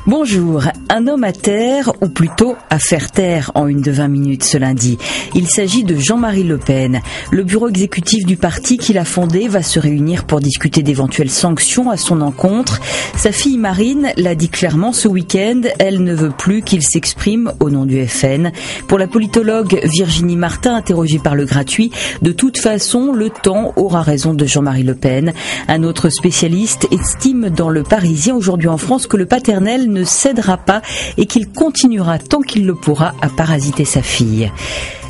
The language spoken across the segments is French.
Bonjour, un homme à taire, ou plutôt à faire taire en une de 20 minutes ce lundi. Il s'agit de Jean-Marie Le Pen. Le bureau exécutif du parti qu'il a fondé va se réunir pour discuter d'éventuelles sanctions à son encontre. Sa fille Marine l'a dit clairement ce week-end, elle ne veut plus qu'il s'exprime au nom du FN. Pour la politologue Virginie Martin, interrogée par Le Gratuit, de toute façon, le temps aura raison de Jean-Marie Le Pen. Un autre spécialiste estime dans Le Parisien aujourd'hui en France que le paternel ne cédera pas et qu'il continuera tant qu'il le pourra à parasiter sa fille.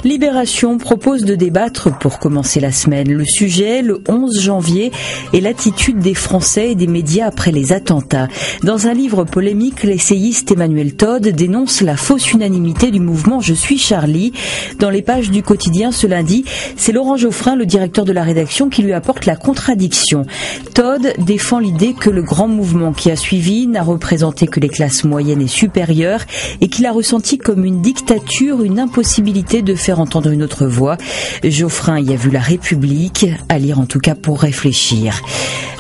Libération propose de débattre pour commencer la semaine. Le sujet, le 11 janvier, est l'attitude des Français et des médias après les attentats. Dans un livre polémique, l'essayiste Emmanuel Todd dénonce la fausse unanimité du mouvement Je suis Charlie. Dans les pages du quotidien ce lundi, c'est Laurent Geoffrin, le directeur de la rédaction, qui lui apporte la contradiction. Todd défend l'idée que le grand mouvement qui a suivi n'a représenté que les classes moyennes et supérieures et qu'il a ressenti comme une dictature, une impossibilité de faire entendre une autre voix. Geoffrin y a vu la République, à lire en tout cas pour réfléchir.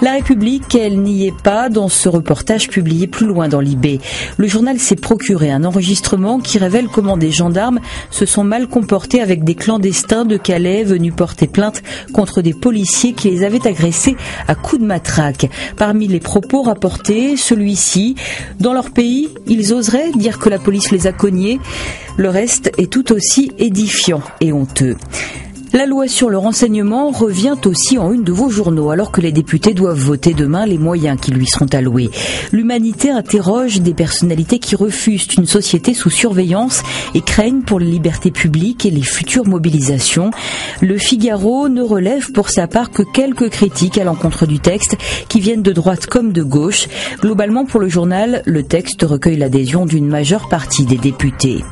La République, elle n'y est pas dans ce reportage publié plus loin dans l'IB. Le journal s'est procuré un enregistrement qui révèle comment des gendarmes se sont mal comportés avec des clandestins de Calais venus porter plainte contre des policiers qui les avaient agressés à coups de matraque. Parmi les propos rapportés, celui-ci: dans leur pays, ils oseraient dire que la police les a cognés. Le reste est tout aussi édifiant et honteux. La loi sur le renseignement revient aussi en une de vos journaux, alors que les députés doivent voter demain les moyens qui lui seront alloués. L'Humanité interroge des personnalités qui refusent une société sous surveillance et craignent pour les libertés publiques et les futures mobilisations. Le Figaro ne relève pour sa part que quelques critiques à l'encontre du texte, qui viennent de droite comme de gauche. Globalement, pour le journal, le texte recueille l'adhésion d'une majeure partie des députés.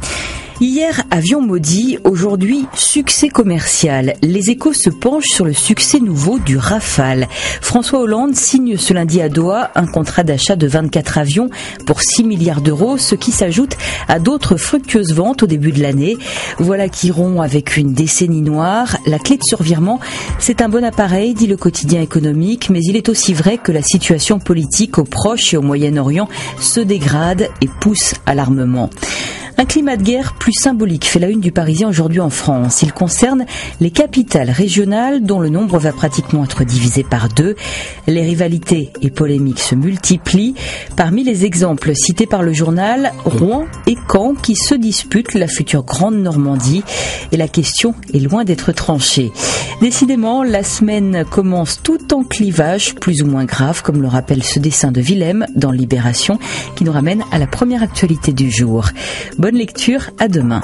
Hier, avion maudit, aujourd'hui, succès commercial. Les Échos se penchent sur le succès nouveau du Rafale. François Hollande signe ce lundi à Doha un contrat d'achat de 24 avions pour 6 milliards d'euros, ce qui s'ajoute à d'autres fructueuses ventes au début de l'année. Voilà qui rompt avec une décennie noire. La clé de survirement, c'est un bon appareil, dit le quotidien économique, mais il est aussi vrai que la situation politique au Proche et au Moyen-Orient se dégrade et pousse à l'armement. Un climat de guerre plus symbolique fait la une du Parisien aujourd'hui en France. Il concerne les capitales régionales dont le nombre va pratiquement être divisé par 2. Les rivalités et polémiques se multiplient. Parmi les exemples cités par le journal, Rouen et Caen qui se disputent la future Grande Normandie. Et la question est loin d'être tranchée. Décidément, la semaine commence tout en clivage plus ou moins grave, comme le rappelle ce dessin de Willem dans Libération, qui nous ramène à la première actualité du jour. Bonne lecture, à demain.